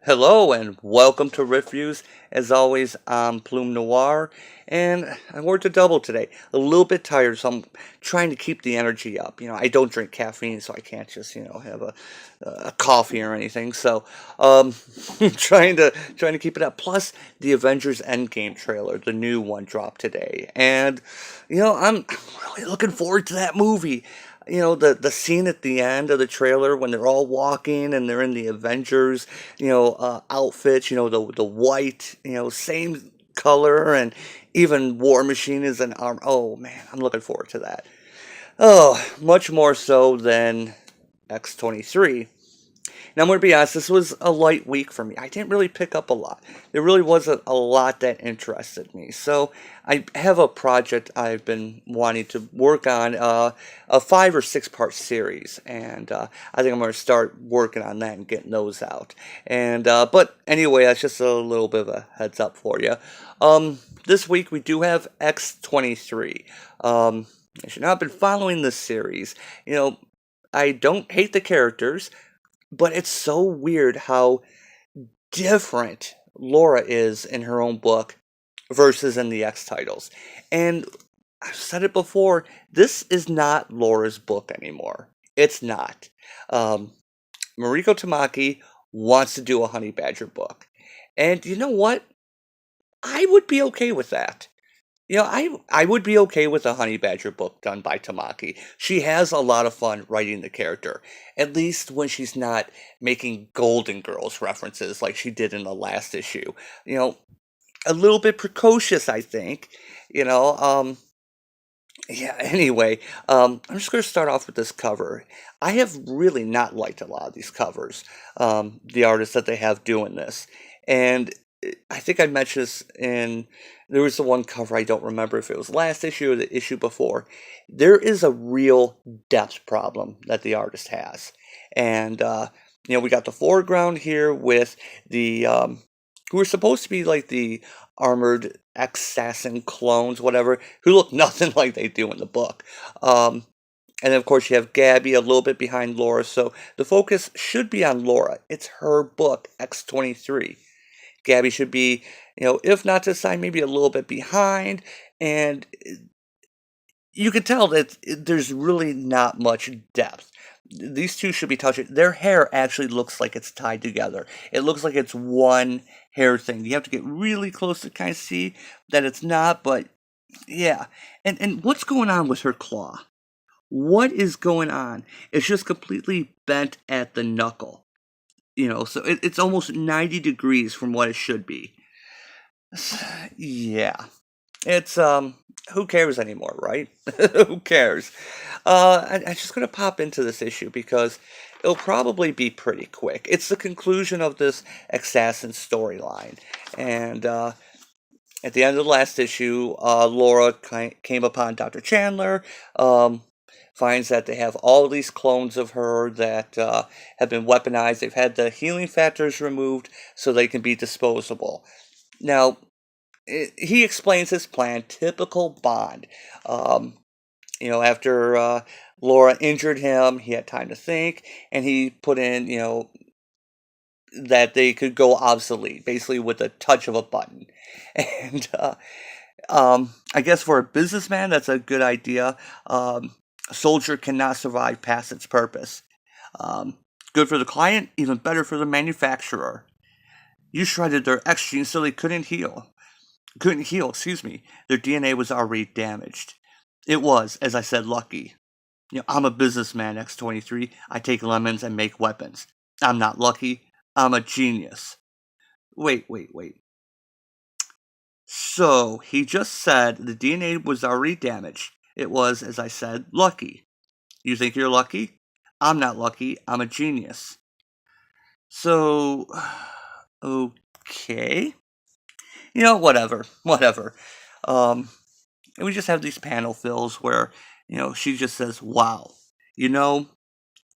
Hello and welcome to Reviews. As always, I'm Plume Noir, and I worked a double today. A little bit tired, so I'm trying to keep the energy up. I don't drink caffeine, so I can't just have a coffee or anything. So, um, trying to keep it up. Plus, the Avengers Endgame trailer, the new one, dropped today, and I'm really looking forward to that movie. The scene at the end of the trailer when they're all walking and they're in the Avengers outfits, the white, same color, and even War Machine is an arm. Oh man, I'm looking forward to that. Oh, much more so than X-23. Now, I'm going to be honest, this was a light week for me. I didn't really pick up a lot. There really wasn't a lot that interested me. So, I have a project I've been wanting to work on, a 5 or 6 part series. And I think I'm going to start working on that and getting those out. But anyway, that's just a little bit of a heads up for you. This week we do have X-23. As you know, I've been following this series. I don't hate the characters. But it's so weird how different Laura is in her own book versus in the X titles. And I've said it before, this is not Laura's book anymore. It's not. Um, Mariko Tamaki wants to do a Honey Badger book. And you know what? I would be okay with that. I would be okay with a Honey Badger book done by Tamaki. She has a lot of fun writing the character, at least when she's not making Golden Girls references like she did in the last issue. You know, a little bit precocious, I think. You know, um, yeah, anyway, I'm just going to start off with this cover. I have really not liked a lot of these covers, the artists that they have doing this. And I think I mentioned this there was the one cover, I don't remember if it was last issue or the issue before. There is a real depth problem that the artist has. And, we got the foreground here with who are supposed to be like the armored assassin clones, whatever, who look nothing like they do in the book. And then, of course, you have Gabby a little bit behind Laura, so the focus should be on Laura. It's her book, X-23. Gabby should be, if not to the side, maybe a little bit behind, and you can tell that there's really not much depth. These two should be touching. Their hair actually looks like it's tied together. It looks like it's one hair thing. You have to get really close to kind of see that it's not, but yeah. And what's going on with her claw? What is going on? It's just completely bent at the knuckle. So it's almost 90 degrees from what it should be. Yeah. It's who cares anymore, right? Who cares? I'm just gonna pop into this issue because it'll probably be pretty quick. It's the conclusion of this assassin storyline, and at the end of the last issue, Laura came upon Dr. Chandler. Finds that they have all these clones of her that have been weaponized. They've had the healing factors removed so they can be disposable. Now, he explains his plan, typical Bond. After Laura injured him, he had time to think, and he put in, that they could go obsolete, basically with a touch of a button. And I guess for a businessman, that's a good idea. A soldier cannot survive past its purpose. Good for the client, even better for the manufacturer. You shredded their X genes so they couldn't heal. Couldn't heal, excuse me. Their DNA was already damaged. It was, as I said, lucky. I'm a businessman, X-23. I take lemons and make weapons. I'm not lucky. I'm a genius. Wait. So, he just said the DNA was already damaged. It was, as I said, lucky. You think you're lucky? I'm not lucky. I'm a genius. So, okay. Whatever. And we just have these panel fills where, she just says, wow, you know,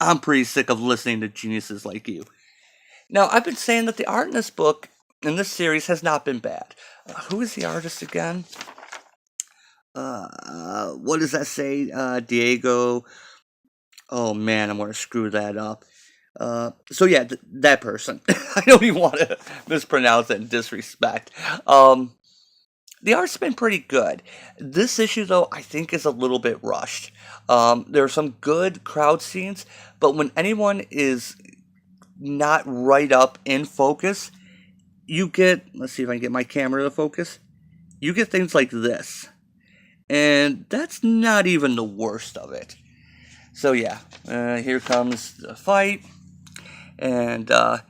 I'm pretty sick of listening to geniuses like you. Now, I've been saying that the art in this book, in this series, has not been bad. Who is the artist again? What does that say? Diego. Oh man, I'm going to screw that up. So yeah, that person. I don't even want to mispronounce it and disrespect. Um, the art's been pretty good. This issue, though, I think is a little bit rushed. There are some good crowd scenes, but when anyone is not right up in focus, you get, let's see if I can get my camera to focus, you get things like this. And that's not even the worst of it. So yeah, here comes the fight, and I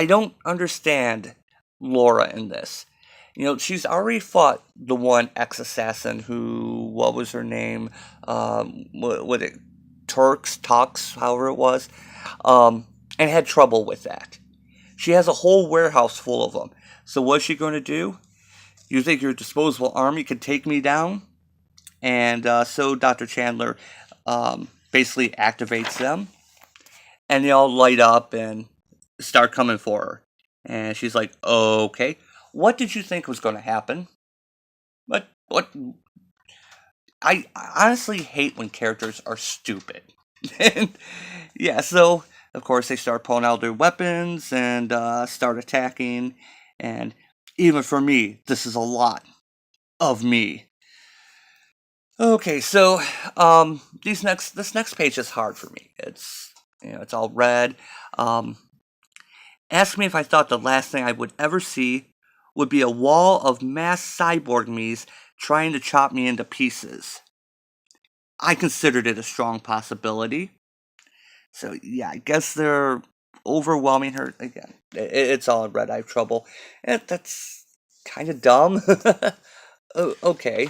don't understand Laura in this. You know, she's already fought the one ex-assassin who, what was her name? What it, Turks, Talks, however it was, and had trouble with that. She has a whole warehouse full of them. So what's she going to do? You think your disposable army could take me down? And so Dr. Chandler basically activates them, and they all light up and start coming for her. And she's like, "Okay, what did you think was going to happen? What? I honestly hate when characters are stupid." And yeah, so of course they start pulling out their weapons and start attacking. And even for me, this is a lot of me. Okay, so this next page is hard for me. It's, you know, it's all red. Um, Ask me if I thought the last thing I would ever see would be a wall of mass cyborg me's trying to chop me into pieces. I considered it a strong possibility. So yeah, I guess they're overwhelming her again. It's all in red. I have trouble. That's kind of dumb. Okay.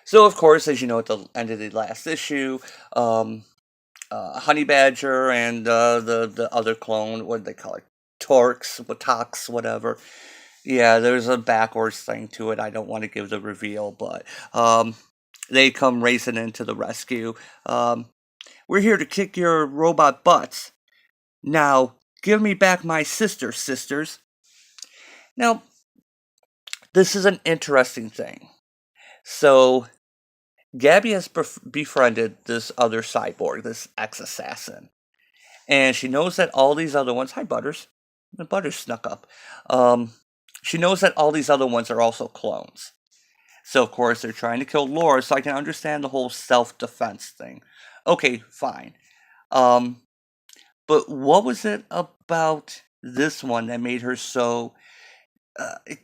So of course, as you know, at the end of the last issue, Honey Badger and the other clone, what do they call it? Torx, Tox, whatever. Yeah, there's a backwards thing to it. I don't want to give the reveal, but they come racing into the rescue. We're here to kick your robot butts. Now, give me back my sister, sisters. Now, this is an interesting thing. So, Gabby has befriended this other cyborg, this ex-assassin. And she knows that all these other ones, hi Butters, the Butters snuck up. Um, she knows that all these other ones are also clones. So of course they're trying to kill Laura, so I can understand the whole self-defense thing. Okay, fine. Um, but what was it about this one that made her so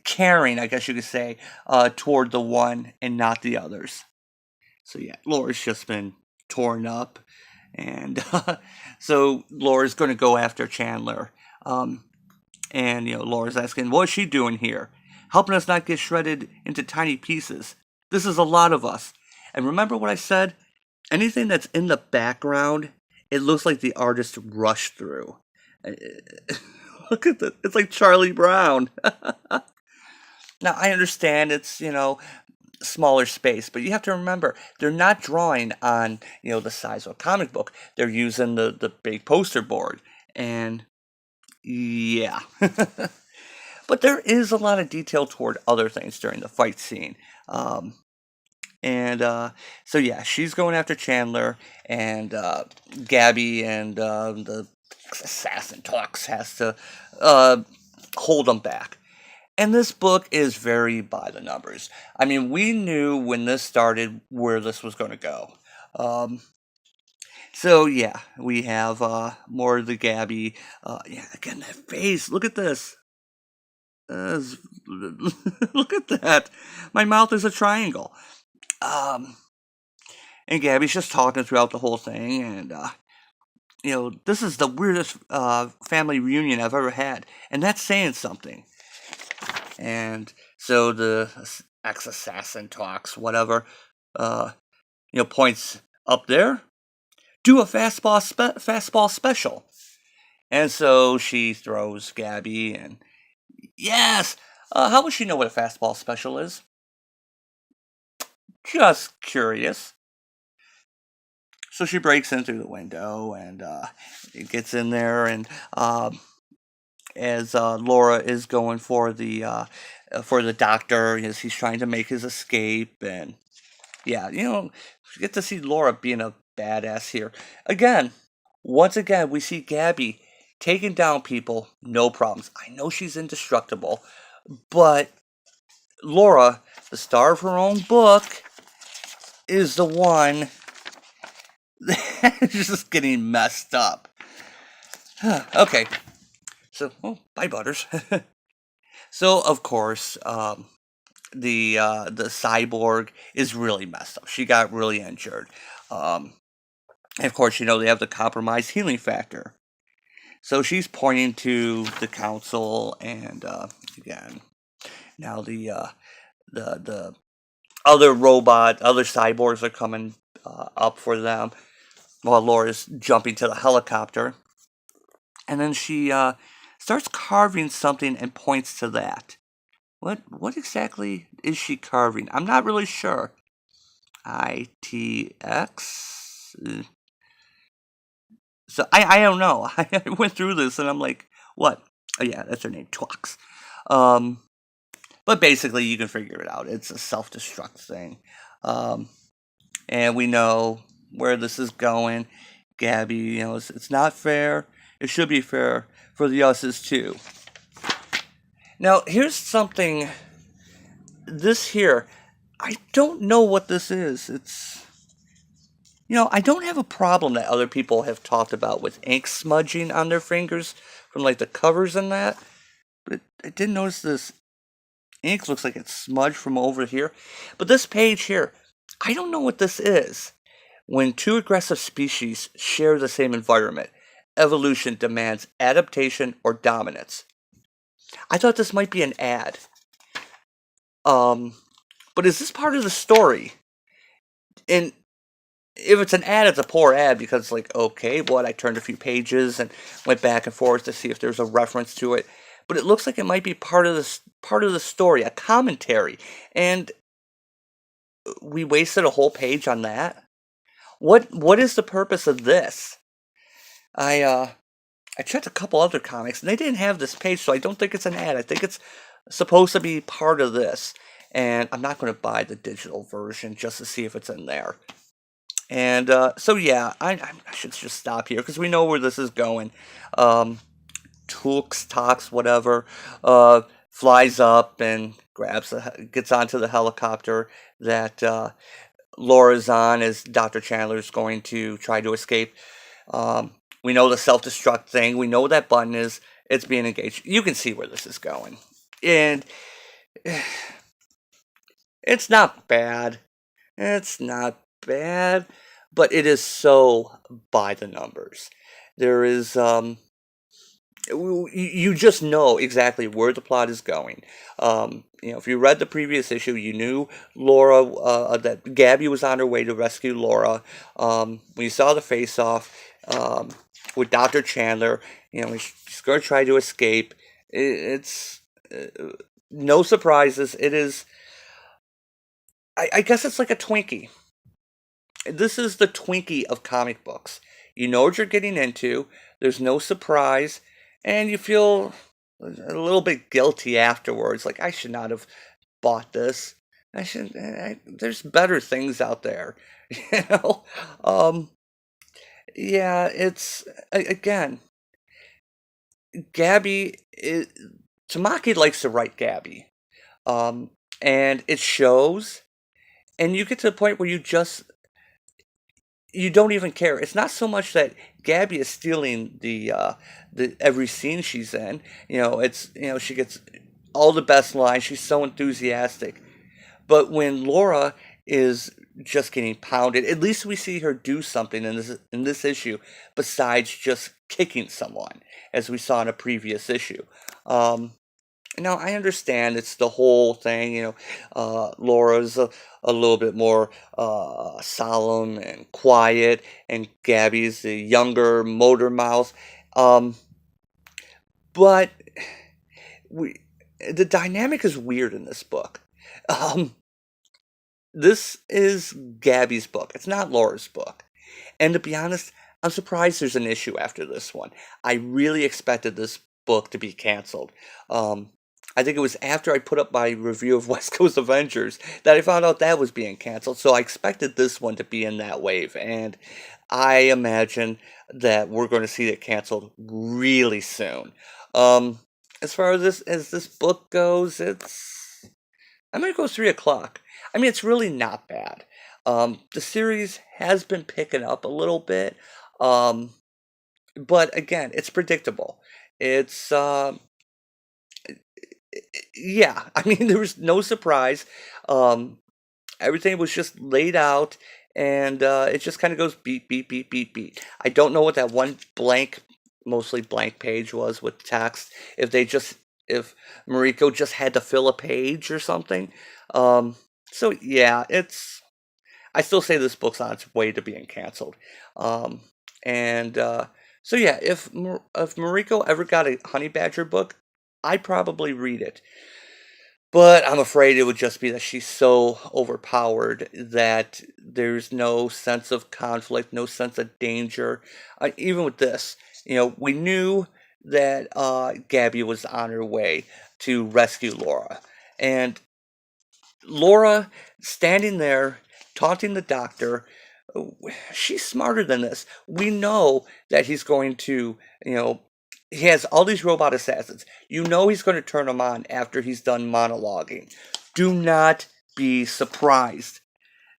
caring, I guess you could say, toward the one and not the others? So yeah, Laura's just been torn up, and so Laura's going to go after Chandler. Um, and you know, Laura's asking, "What is she doing here? Helping us not get shredded into tiny pieces. This is a lot of us." And remember what I said? Anything that's in the background, it looks like the artist rushed through. Look at that! It's like Charlie Brown. Now I understand it's, you know, smaller space, but you have to remember they're not drawing on, you know, the size of a comic book. They're using the big poster board, and yeah. But there is a lot of detail toward other things during the fight scene. Um, and so yeah, she's going after Chandler, and Gabby and the assassin Talks has to uh, hold them back. And this book is very by the numbers. I mean, we knew when this started where this was going to go. Um, so yeah, we have more of the Gabby. Yeah, again, that face. Look at this. Look at that. My mouth is a triangle. Um, and Gabby's just talking throughout the whole thing, and you know, this is the weirdest family reunion I've ever had, and that's saying something. And so the ex-assassin Talks, whatever, uh, you know, points up there. Do a fastball special. And so she throws Gabby, and yes. How would she know what a fastball special is? Just curious. So she breaks in through the window and gets in there, and as Laura is going for the doctor, as he's trying to make his escape, and yeah, you know, you get to see Laura being a badass here again. Once again, we see Gabby taking down people, no problems. I know she's indestructible, but Laura, the star of her own book, is the one that's just getting messed up. Okay, so, oh, bye, Butters. So, of course, the cyborg is really messed up. She got really injured. And of course, they have the compromised healing factor. So she's pointing to the council, and again, now the other other cyborgs are coming up for them, while Laura's jumping to the helicopter, and then she starts carving something and points to that. What exactly is she carving? I'm not really sure. ITX? So I don't know. I went through this and I'm like, what? Oh yeah, that's her name, Twux. But basically you can figure it out. It's a self-destruct thing. And we know where this is going. Gabby, it's not fair. It should be fair for the us's too. Now, here's something. This here, I don't know what this is. I don't have a problem that other people have talked about with ink smudging on their fingers from like the covers and that. But I did notice this ink looks like it's smudged from over here. But this page here, I don't know what this is. When two aggressive species share the same environment, evolution demands adaptation or dominance. I thought this might be an ad. But is this part of the story? And if it's an ad, it's a poor ad because it's like, okay, I turned a few pages and went back and forth to see if there's a reference to it. But it looks like it might be part of the story, a commentary, and we wasted a whole page on that. What is the purpose of this? I checked a couple other comics and they didn't have this page, so I don't think it's an ad. I think it's supposed to be part of this, and I'm not going to buy the digital version just to see if it's in there. And so yeah, I should just stop here because we know where this is going. Tooks, Tox, whatever, flies up and gets onto the helicopter that Laura's on as Dr. Chandler's going to try to escape. We know the self-destruct thing. We know that button is. It's being engaged. You can see where this is going. And it's not bad. It's not bad. But it is so by the numbers. There is, you just know exactly where the plot is going. If you read the previous issue, you knew Laura, that Gabby was on her way to rescue Laura. When you saw the face-off with Dr. Chandler, she's going to try to escape. It's no surprises. It is, I guess it's like a Twinkie. This is the Twinkie of comic books. You know what you're getting into. There's no surprise. And you feel a little bit guilty afterwards. Like, I should not have bought this. There's better things out there. Yeah, it's, again, Gabby, Tamaki likes to write Gabby. And it shows. And you get to the point where you don't even care. It's not so much that Gabby is stealing the every scene she's in. It's she gets all the best lines. She's so enthusiastic. But when Laura is just getting pounded, at least we see her do something in this issue besides just kicking someone, as we saw in a previous issue. Now, I understand it's the whole thing, Laura's a little bit more solemn and quiet, and Gabby's the younger motor mouth. But the dynamic is weird in this book. This is Gabby's book. It's not Laura's book. And to be honest, I'm surprised there's an issue after this one. I really expected this book to be canceled. I think it was after I put up my review of West Coast Avengers that I found out that was being canceled. So I expected this one to be in that wave. And I imagine that we're going to see it canceled really soon. Um, as far as this book goes, I'm gonna go 3 o'clock. I mean, it's really not bad. The series has been picking up a little bit, um, but again, it's predictable. It's yeah. I mean, there was no surprise. Um, Everything was just laid out, and it just kind of goes beat, beat, beat, beat, beat. I don't know what that one blank, mostly blank page was with text. If Mariko just had to fill a page or something. Um, so yeah, I still say this book's on its way to being canceled. Um, and so yeah, if Mariko ever got a Honey Badger book, I'd probably read it. But I'm afraid it would just be that she's so overpowered that there's no sense of conflict, no sense of danger. Even with this, we knew that Gabby was on her way to rescue Laura. And Laura, standing there, taunting the doctor, she's smarter than this. We know that he's going to, you know, he has all these robot assassins. You know he's going to turn them on after he's done monologuing. Do not be surprised.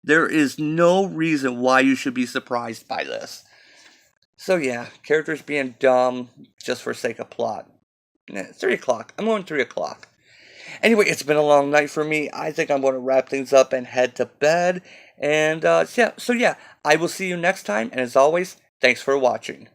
There is no reason why you should be surprised by this. So yeah, characters being dumb just for sake of plot. 3 o'clock. I'm going 3 o'clock. Anyway, it's been a long night for me. I think I'm going to wrap things up and head to bed. And yeah, I will see you next time. And as always, thanks for watching.